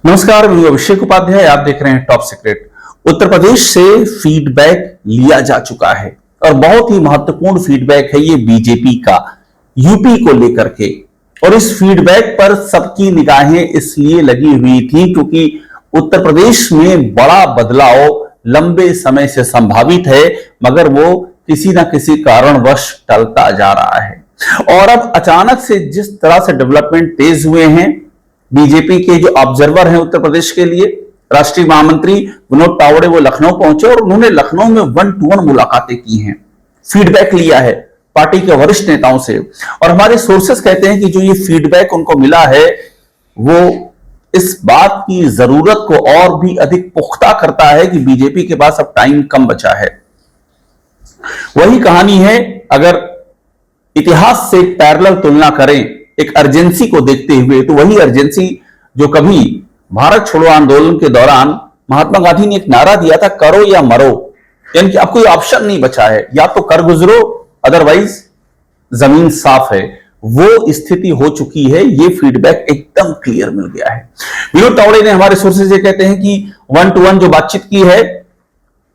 नमस्कार, मैं अभिषेक उपाध्याय। आप देख रहे हैं टॉप सीक्रेट। उत्तर प्रदेश से फीडबैक लिया जा चुका है और बहुत ही महत्वपूर्ण फीडबैक है ये बीजेपी का यूपी को लेकर के। और इस फीडबैक पर सबकी निगाहें इसलिए लगी हुई थी क्योंकि उत्तर प्रदेश में बड़ा बदलाव लंबे समय से संभावित है, मगर वो किसी ना किसी कारणवश टलता जा रहा है। और अब अचानक से जिस तरह से डेवलपमेंट तेज हुए हैं, बीजेपी के जो ऑब्जर्वर हैं उत्तर प्रदेश के लिए, राष्ट्रीय महामंत्री विनोद तावड़े वो लखनऊ पहुंचे और उन्होंने लखनऊ में 1-to-1 मुलाकातें की हैं, फीडबैक लिया है पार्टी के वरिष्ठ नेताओं से। और हमारे सोर्सेस कहते हैं कि जो ये फीडबैक उनको मिला है वो इस बात की जरूरत को और भी अधिक पुख्ता करता है कि बीजेपी के पास अब टाइम कम बचा है। वही कहानी है, अगर इतिहास से पैरेलल तुलना करें एक अर्जेंसी को देखते हुए, तो वही अर्जेंसी जो कभी भारत छोड़ो आंदोलन के दौरान महात्मा गांधी ने एक नारा दिया था, करो या मरो, यानी कि अब कोई ऑप्शन नहीं बचा है, या तो कर गुजरो अदरवाइज जमीन साफ है। वो स्थिति हो चुकी है। ये फीडबैक एकदम क्लियर मिल गया है। विनोद तावड़े ने, हमारे सोर्सेज ये कहते हैं कि 1-to-1 जो बातचीत की है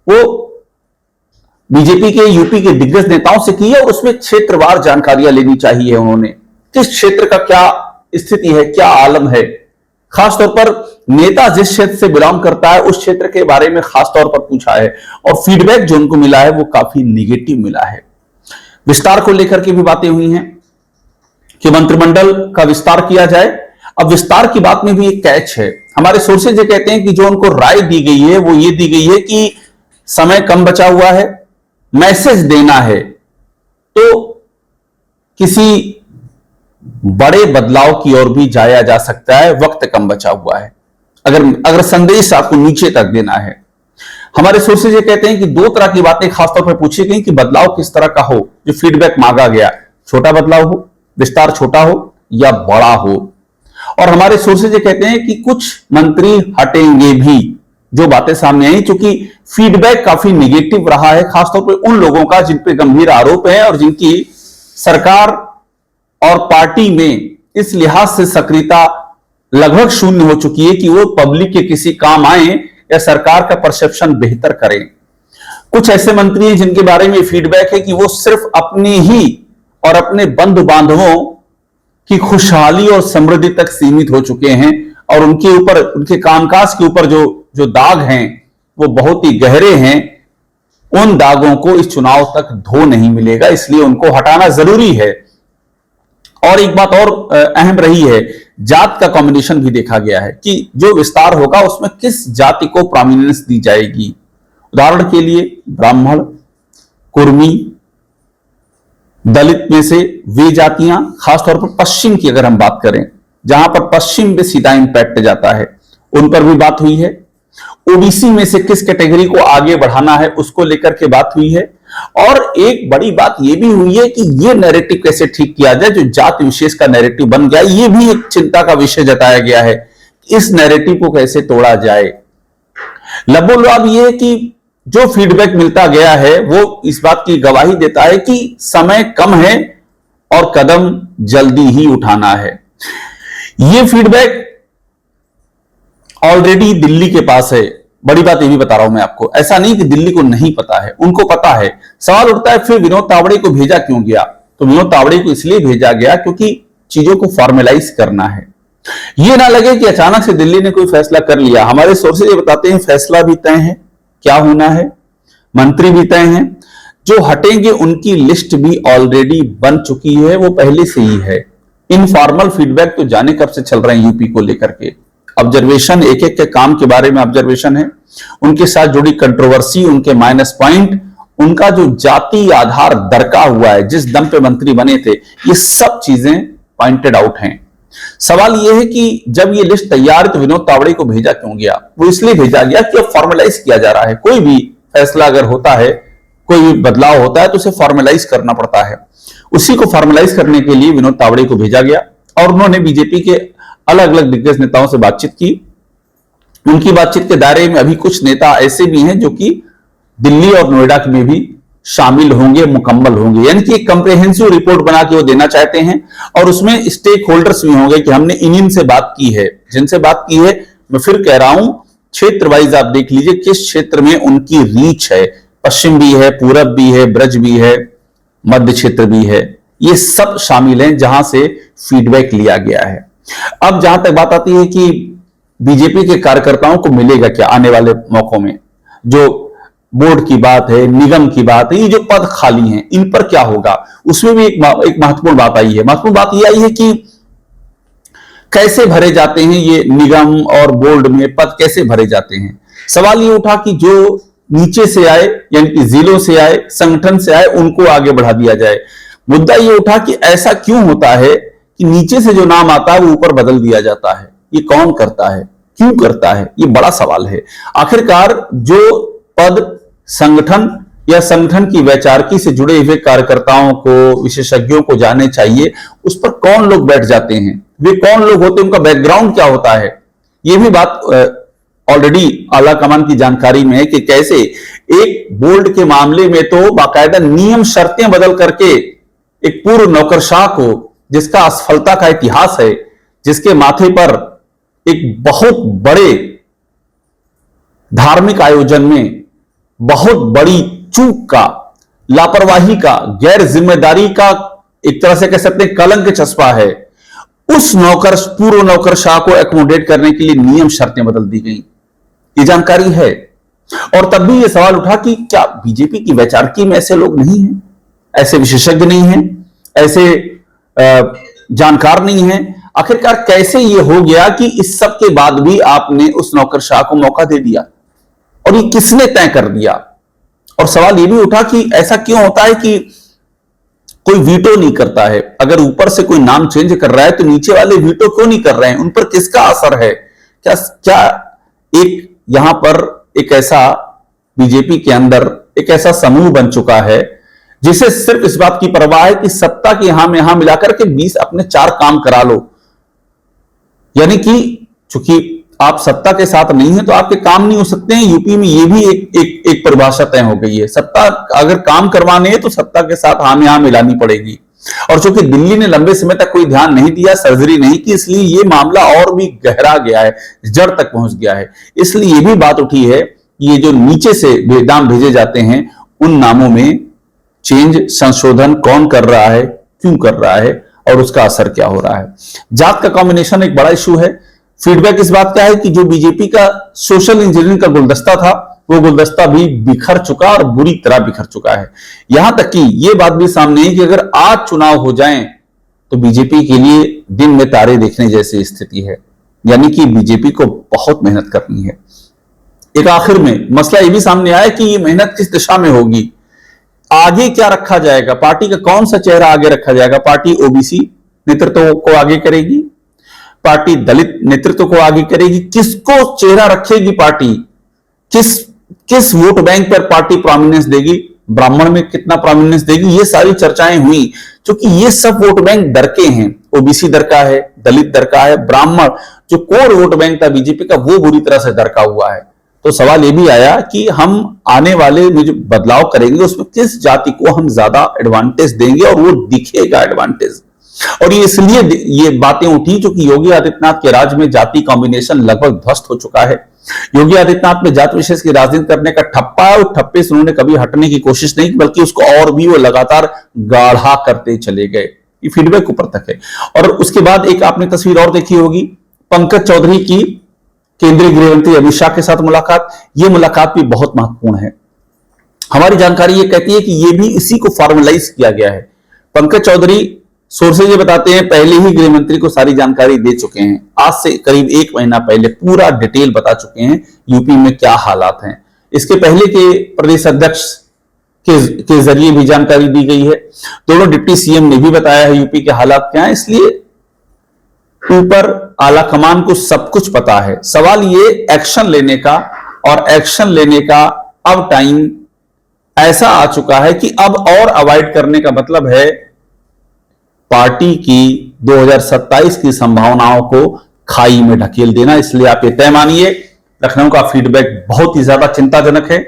वो बीजेपी के यूपी के दिग्गज नेताओं से की है और उसमें क्षेत्रवार जानकारियां लेनी चाहिए। उन्होंने किस क्षेत्र का क्या स्थिति है, क्या आलम है, खासतौर पर नेता जिस क्षेत्र से बिलोंग करता है उस क्षेत्र के बारे में खासतौर पर पूछा है। और फीडबैक जो उनको मिला है वो काफी निगेटिव मिला है। विस्तार को लेकर के भी बातें हुई हैं कि मंत्रिमंडल का विस्तार किया जाए। अब विस्तार की बात में भी एक कैच है। हमारे सोर्सेज ये कहते हैं कि जो उनको राय दी गई है वो ये दी गई है कि समय कम बचा हुआ है, मैसेज देना है, तो किसी बड़े बदलाव की ओर भी जाया जा सकता है, वक्त कम बचा हुआ है, अगर संदेश आपको नीचे तक देना है। हमारे सोर्सेज ये कहते हैं कि दो तरह की बातें खासतौर पर पूछी गई कि बदलाव किस तरह का हो, जो फीडबैक मांगा गया, छोटा बदलाव हो, विस्तार छोटा हो या बड़ा हो। और हमारे सोर्सेज ये कहते हैं कि कुछ मंत्री हटेंगे भी, जो बातें सामने आई, क्योंकि फीडबैक काफी निगेटिव रहा है, खासतौर पर उन लोगों का जिन पे गंभीर आरोप है और जिनकी सरकार और पार्टी में इस लिहाज से सक्रियता लगभग शून्य हो चुकी है कि वो पब्लिक के किसी काम आए या सरकार का परसेप्शन बेहतर करें। कुछ ऐसे मंत्री हैं जिनके बारे में फीडबैक है कि वो सिर्फ अपने ही और अपने बंधु बांधवों की खुशहाली और समृद्धि तक सीमित हो चुके हैं और उनके ऊपर, उनके कामकाज के ऊपर जो दाग हैं वो बहुत ही गहरे हैं। उन दागों को इस चुनाव तक धो नहीं मिलेगा, इसलिए उनको हटाना जरूरी है। और एक बात और अहम रही है, जात का कॉम्बिनेशन भी देखा गया है कि जो विस्तार होगा उसमें किस जाति को प्रोमिनेंस दी जाएगी। उदाहरण के लिए ब्राह्मण, कुर्मी, दलित में से वे जातियां, खासतौर पर पश्चिम की अगर हम बात करें, जहां पर पश्चिम पे सीधा इंपैक्ट जाता है, उन पर भी बात हुई है। ओबीसी में से किस कैटेगरी को आगे बढ़ाना है उसको लेकर के बात हुई है। और एक बड़ी बात यह भी हुई है कि यह नैरेटिव कैसे ठीक किया जाए, जो जाति विशेष का नैरेटिव बन गया, यह भी एक चिंता का विषय जताया गया है। इस नैरेटिव को कैसे तोड़ा जाए। लबोलबाब यह है कि जो फीडबैक मिलता गया है वो इस बात की गवाही देता है कि समय कम है और कदम जल्दी ही उठाना है। यह फीडबैक ऑलरेडी दिल्ली के पास है। बड़ी बात ये भी बता रहा हूं मैं आपको, ऐसा नहीं कि दिल्ली को नहीं पता है, उनको पता है। सवाल उठता है फिर विनोद तावड़े को भेजा क्यों गया। तो विनोद तावड़े को इसलिए भेजा गया क्योंकि चीजों को फॉर्मलाइज करना है। ये ना लगे कि अचानक से दिल्ली ने कोई फैसला कर लिया। हमारे सोर्सेज ये बताते हैं फैसला भी तय है, क्या होना है, मंत्री भी तय हैं, जो हटेंगे उनकी लिस्ट भी ऑलरेडी बन चुकी है, वो पहले से ही है। इनफॉर्मल फीडबैक तो जाने कब से चल रहे हैं यूपी को लेकर के। ऑब्जर्वेशन, एक एक के काम के बारे में ऑब्जर्वेशन है, उनके साथ जुड़ी कंट्रोवर्सी, उनके माइनस पॉइंट, उनका जो जाति आधार दरका हुआ है, जिस दम पे मंत्री बने थे, ये सब चीजें पॉइंटेड आउट हैं। सवाल यह है कि जब ये लिस्ट तैयार तो विनोद तावड़े को भेजा क्यों गया। वो इसलिए भेजा गया कि अब फॉर्मलाइज किया जा रहा है। कोई भी फैसला अगर होता है, कोई भी बदलाव होता है तो उसे फॉर्मलाइज करना पड़ता है। उसी को फॉर्मलाइज करने के लिए विनोद तावड़े को भेजा गया और उन्होंने बीजेपी के अलग अलग दिग्गज नेताओं से बातचीत की। उनकी बातचीत के दायरे में अभी कुछ नेता ऐसे भी हैं जो कि दिल्ली और नोएडा में भी शामिल होंगे, मुकम्मल होंगे, यानी कि एक कंप्रेहेंसिव रिपोर्ट बना के वो देना चाहते हैं और उसमें स्टेक होल्डर्स भी होंगे कि हमने इन से बात की है, जिनसे बात की है मैं फिर कह रहा हूं, क्षेत्र वाइज आप देख लीजिए किस क्षेत्र में उनकी रीच है। पश्चिम भी है, पूरब भी है, ब्रज भी है, मध्य क्षेत्र भी है, ये सब शामिल हैं जहां से फीडबैक लिया गया है। अब जहां तक बात आती है कि बीजेपी के कार्यकर्ताओं को मिलेगा क्या आने वाले मौकों में, जो बोर्ड की बात है, निगम की बात है, ये जो पद खाली हैं इन पर क्या होगा, उसमें भी एक महत्वपूर्ण बात आई है। महत्वपूर्ण बात यह आई है कि कैसे भरे जाते हैं ये निगम और बोर्ड में पद, कैसे भरे जाते हैं। सवाल ये उठा कि जो नीचे से आए, यानी कि जिलों से आए, संगठन से आए, उनको आगे बढ़ा दिया जाए। मुद्दा ये उठा कि ऐसा क्यों होता है कि नीचे से जो नाम आता है वो ऊपर बदल दिया जाता है। ये कौन करता है, क्यों करता है, ये बड़ा सवाल है। आखिरकार जो पद संगठन या संगठन की वैचारिकी से जुड़े हुए कार्यकर्ताओं को, विशेषज्ञों को जानने चाहिए, उस पर कौन लोग बैठ जाते हैं, वे कौन लोग होते हैं, उनका बैकग्राउंड क्या होता है। यह भी बात ऑलरेडी आला कमान की जानकारी में है कि कैसे एक बोर्ड के मामले में तो बाकायदा नियम शर्तें बदल करके एक पूर्व नौकरशाह को, जिसका असफलता का इतिहास है, जिसके माथे पर एक बहुत बड़े धार्मिक आयोजन में बहुत बड़ी चूक का, लापरवाही का, गैर जिम्मेदारी का, एक तरह से कह सकते हैं कलंक चस्पा है, उस पूर्व नौकरशाह को एकोमोडेट करने के लिए नियम शर्तें बदल दी गई। ये जानकारी है। और तब भी यह सवाल उठा कि क्या बीजेपी की वैचारिकी में ऐसे लोग नहीं हैं, ऐसे विशेषज्ञ नहीं हैं, ऐसे जानकार नहीं हैं। आखिरकार कैसे यह हो गया कि इस सब के बाद भी आपने उस नौकरशाह को मौका दे दिया, और ये किसने तय कर दिया। और सवाल यह भी उठा कि ऐसा क्यों होता है कि कोई वीटो नहीं करता है। अगर ऊपर से कोई नाम चेंज कर रहा है तो नीचे वाले वीटो क्यों नहीं कर रहे हैं, उन पर किसका असर है। क्या एक यहां पर एक ऐसा बीजेपी के अंदर एक ऐसा समूह बन चुका है जिसे सिर्फ इस बात की परवाह है कि सत्ता के यहां मिलाकर के 20 अपने 4 काम करा लो। यानी कि चूंकि आप सत्ता के साथ नहीं है तो आपके काम नहीं हो सकते हैं। यूपी में यह भी एक परिभाषा तय हो गई है, सत्ता अगर काम करवाने हैं तो सत्ता के साथ हां मिलानी पड़ेगी। और चूंकि दिल्ली ने लंबे समय तक कोई ध्यान नहीं दिया, सर्जरी नहीं की, इसलिए यह मामला और भी गहरा गया है, जड़ तक पहुंच गया है। इसलिए यह भी बात उठी है कि ये जो नीचे से नाम भेजे जाते हैं उन नामों में चेंज, संशोधन कौन कर रहा है, क्यों कर रहा है और उसका असर क्या हो रहा है। जात का कॉम्बिनेशन एक बड़ा इशू है। फीडबैक इस बात का है कि जो बीजेपी का सोशल इंजीनियरिंग का गुलदस्ता था वो गुलदस्ता भी बिखर चुका और बुरी तरह बिखर चुका है। यहां तक कि यह बात भी सामने है कि अगर आज चुनाव हो जाएं तो बीजेपी के लिए दिन में तारे देखने जैसी स्थिति है। यानी कि बीजेपी को बहुत मेहनत करनी है। एक आखिर में मसला यह भी सामने आया कि ये मेहनत किस दिशा में होगी, आगे क्या रखा जाएगा, पार्टी का कौन सा चेहरा आगे रखा जाएगा। पार्टी ओबीसी नेतृत्व को आगे करेगी, पार्टी दलित नेतृत्व को आगे करेगी, किसको चेहरा रखेगी पार्टी, किस वोट बैंक पर पार्टी प्रोमिनेंस देगी, ब्राह्मण में कितना प्रोमिनेंस देगी, ये सारी चर्चाएं हुई। क्योंकि ये सब वोट बैंक दर के हैं, ओबीसी दर का है, दलित दर का है, ब्राह्मण जो कोर वोट बैंक था बीजेपी का वो बुरी तरह से दरका हुआ है। तो सवाल यह भी आया कि हम आने वाले में जो बदलाव करेंगे उसमें किस जाति को हम ज्यादा एडवांटेज देंगे और वो दिखेगा एडवांटेज। और ये इसलिए ये बातें उठी क्योंकि योगी आदित्यनाथ के राज में जाति कॉम्बिनेशन लगभग ध्वस्त हो चुका है। योगी आदित्यनाथ में जाति विशेष की राजनीति करने का ठप्पा है, उस ठप्पे से उन्होंने कभी हटने की कोशिश नहीं की, बल्कि उसको और भी वो लगातार गाढ़ा करते चले गए। ये फीडबैक ऊपर तक है। और उसके बाद एक आपने तस्वीर और देखी होगी, पंकज चौधरी की केंद्रीय गृह मंत्री अमित शाह के साथ मुलाकात। यह मुलाकात भी बहुत महत्वपूर्ण है। हमारी जानकारी ये कहती है कि यह भी इसी को फॉर्मलाइज किया गया है। पंकज चौधरी सोर्सेज ये बताते हैं पहले ही गृह मंत्री को सारी जानकारी दे चुके हैं। आज से करीब 1 महीना पहले पूरा डिटेल बता चुके हैं यूपी में क्या हालात हैं। इसके पहले के प्रदेश अध्यक्ष के जरिए भी जानकारी दी गई है। दोनों डिप्टी सीएम ने भी बताया है यूपी के हालात क्या है। इसलिए ऊपर आला कमान को सब कुछ पता है। सवाल ये एक्शन लेने का, और एक्शन लेने का अब टाइम ऐसा आ चुका है कि अब और अवॉइड करने का मतलब है पार्टी की 2027 की संभावनाओं को खाई में ढकेल देना। इसलिए आप ये तय मानिए लखनऊ का फीडबैक बहुत ही ज्यादा चिंताजनक है,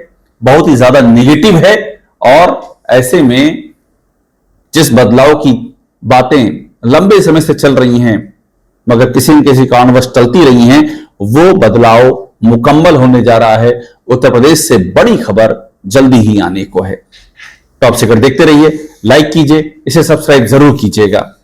बहुत ही ज्यादा नेगेटिव है। और ऐसे में जिस बदलाव की बातें लंबे समय से चल रही हैं मगर किसी न किसी कारणवश चलती रही हैं, वो बदलाव मुकम्मल होने जा रहा है। उत्तर प्रदेश से बड़ी खबर जल्दी ही आने को है। टॉप सीक्रेट देखते रहिए, लाइक कीजिए, इसे सब्सक्राइब जरूर कीजिएगा।